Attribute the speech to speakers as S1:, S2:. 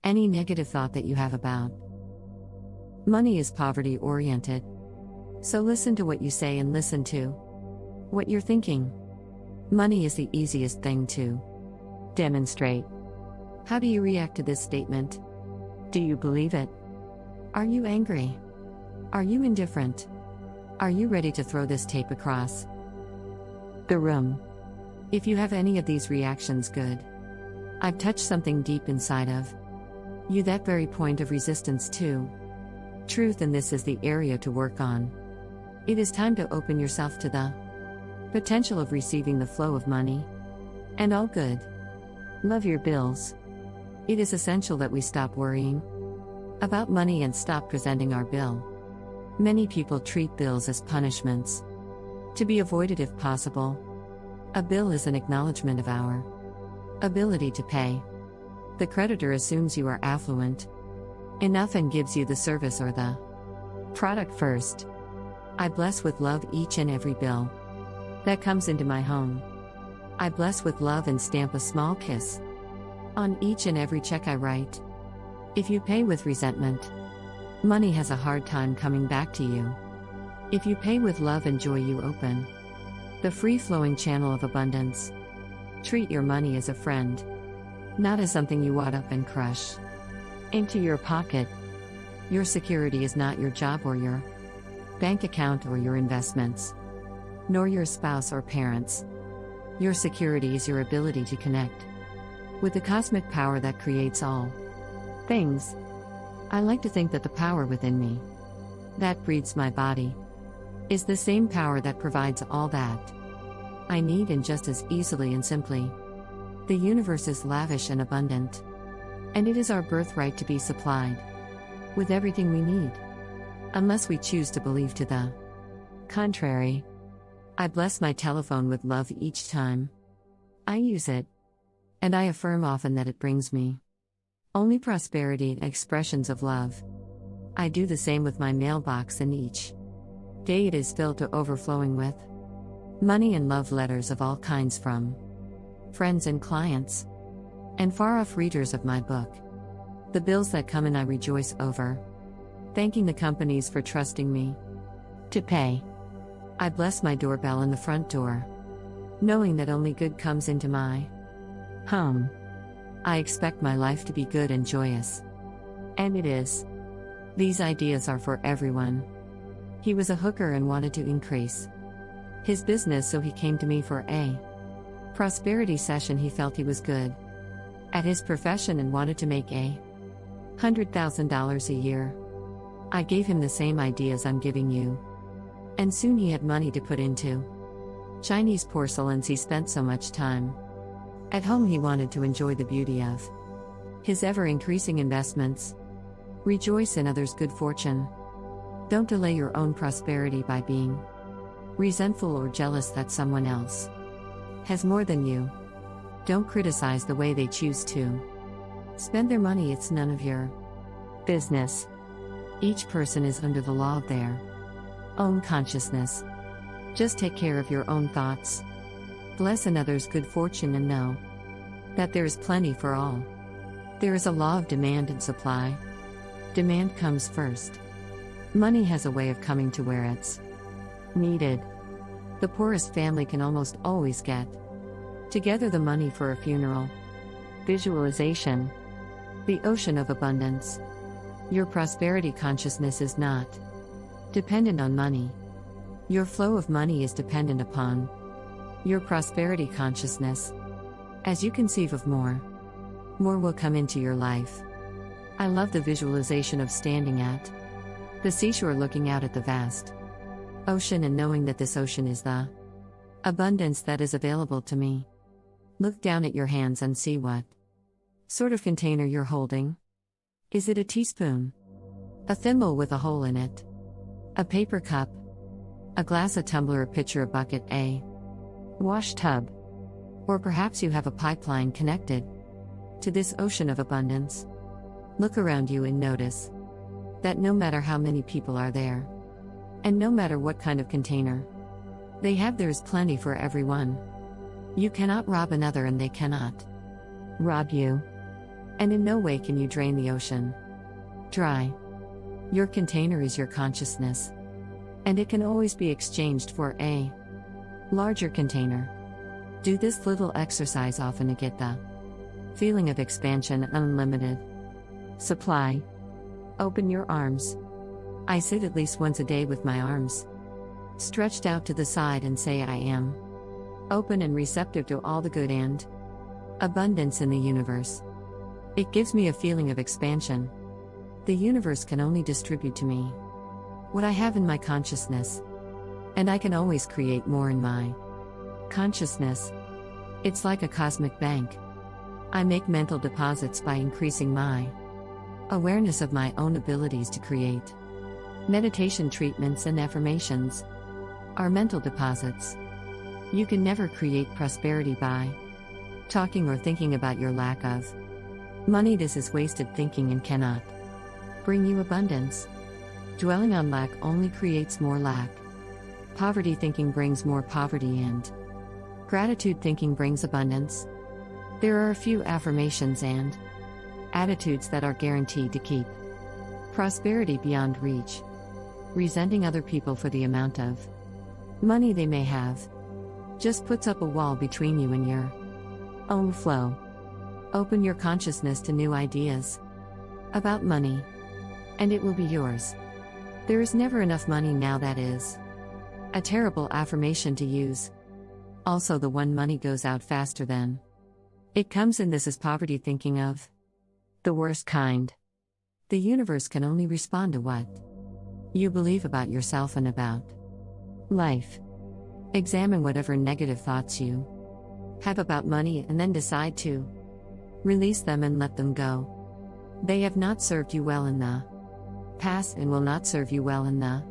S1: Any negative thought that you have about money is poverty-oriented. So listen to what you say and listen to what you're thinking. Money is the easiest thing to demonstrate. How do you react to this statement? Do you believe it? Are you angry? Are you indifferent? Are you ready to throw this tape across the room? If you have any of these reactions, good. I've touched something deep inside of you, that very point of resistance to truth, and this is the area to work on. It is time to open yourself to the potential of receiving the flow of money and all good. Love your bills. It is essential that we stop worrying about money and stop presenting our bill. Many people treat bills as punishments to be avoided if possible. A bill is an acknowledgement of our ability to pay. The creditor assumes you are affluent enough and gives you the service or the product first. I bless with love each and every bill that comes into my home. I bless with love and stamp a small kiss on each and every check I write. If you pay with resentment, money has a hard time coming back to you. If you pay with love and joy, you open the free-flowing channel of abundance. Treat your money as a friend, not as something you wad up and crush into your pocket. Your security is not your job or your bank account or your investments, nor your spouse or parents. Your security is your ability to connect with the cosmic power that creates all things. I like to think that the power within me that breathes my body is the same power that provides all that I need, and just as easily and simply. The universe is lavish and abundant, and it is our birthright to be supplied with everything we need, unless we choose to believe to the contrary. I bless my telephone with love each time I use it, and I affirm often that it brings me only prosperity and expressions of love. I do the same with my mailbox, and each day it is filled to overflowing with money and love letters of all kinds from friends and clients and far-off readers of my book. The bills that come in I rejoice over, thanking the companies for trusting me to pay. I bless my doorbell and the front door, knowing that only good comes into my home. I expect my life to be good and joyous. And it is. These ideas are for everyone. He was a hooker and wanted to increase his business, so he came to me for a prosperity session. He felt he was good at his profession and wanted to make $100,000 a year. I gave him the same ideas I'm giving you, and soon he had money to put into Chinese porcelains. He spent so much time at home he wanted to enjoy the beauty of his ever-increasing investments. Rejoice in others' good fortune. Don't delay your own prosperity by being resentful or jealous that someone else has more than you. Don't criticize the way they choose to spend their money. It's none of your business. Each person is under the law of their own consciousness. Just take care of your own thoughts. Bless another's good fortune and know that there is plenty for all. There is a law of demand and supply. Demand comes first. Money has a way of coming to where it's needed. The poorest family can almost always get together the money for a funeral. Visualization. The ocean of abundance. Your prosperity consciousness is not dependent on money. Your flow of money is dependent upon your prosperity consciousness. As you conceive of more will come into your life. I love the visualization of standing at the seashore looking out at the vast ocean and knowing that this ocean is the abundance that is available to me. Look down at your hands and see what sort of container you're holding. Is it a teaspoon? A thimble with a hole in it? A paper cup? A glass, a tumbler, a pitcher, a bucket, a wash tub? Or perhaps you have a pipeline connected to this ocean of abundance. Look around you and notice that no matter how many people are there, and no matter what kind of container they have, there is plenty for everyone. You cannot rob another and they cannot rob you. And in no way can you drain the ocean dry. Your container is your consciousness. And it can always be exchanged for a larger container. Do this little exercise often to get the feeling of expansion unlimited supply. Open your arms. I sit at least once a day with my arms stretched out to the side and say I am open and receptive to all the good and abundance in the universe. It gives me a feeling of expansion. The universe can only distribute to me what I have in my consciousness. And I can always create more in my consciousness. It's like a cosmic bank. I make mental deposits by increasing my awareness of my own abilities to create. Meditation treatments and affirmations are mental deposits. You can never create prosperity by talking or thinking about your lack of money. This is wasted thinking and cannot bring you abundance. Dwelling on lack only creates more lack. Poverty thinking brings more poverty, and gratitude thinking brings abundance. There are a few affirmations and attitudes that are guaranteed to keep prosperity beyond reach. Resenting other people for the amount of money they may have just puts up a wall between you and your own flow. Open your consciousness to new ideas about money, and it will be yours. There is never enough money now. That is a terrible affirmation to use. Also, the one money goes out faster than it comes in. This is poverty thinking of the worst kind. The universe can only respond to what you believe about yourself and about life. Examine whatever negative thoughts you have about money and then decide to release them and let them go. They have not served you well in the past and will not serve you well in the